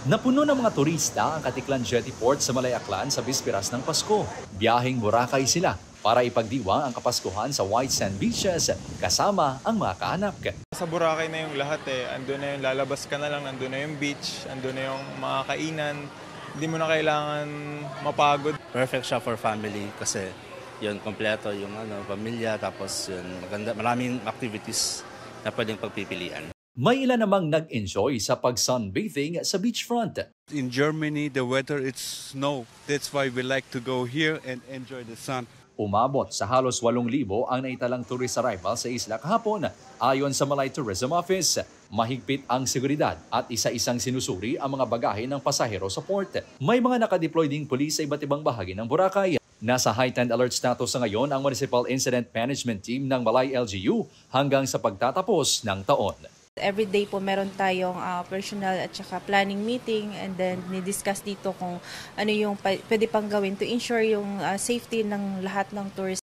Napuno ng mga turista ang Katiklan Jetty Port sa Malay Aklan sa bisperas ng Pasko. Biyaheng Boracay sila para ipagdiwang ang Kapaskuhan sa White Sand Beaches kasama ang mga kaanak. Sa Boracay na yung lahat eh. Andun na yung lalabas ka na lang, andun na yung beach, andun na yung mga kainan. Hindi mo na kailangan mapagod. Perfect siya for family kasi yun, kompleto yung pamilya, tapos yun, maganda, maraming activities na pwedeng pagpipilian. May ilan namang nag-enjoy sa pag-sunbathing sa beachfront. In Germany, the weather it's snow. That's why we like to go here and enjoy the sun. Umabot sa halos 8,000 ang naitalang tourist arrival sa isla kahapon. Ayon sa Malay Tourism Office, mahigpit ang seguridad at isa-isang sinusuri ang mga bagahe ng pasahero sa port. May mga nakadeploy ding pulis sa iba't ibang bahagi ng Boracay. Nasa heightened alert status sa ngayon ang Municipal Incident Management Team ng Malay LGU hanggang sa pagtatapos ng taon. Every day po meron tayong personal at saka planning meeting, and then ni-discuss dito kung ano yung pwede pang gawin to ensure yung safety ng lahat ng tourists.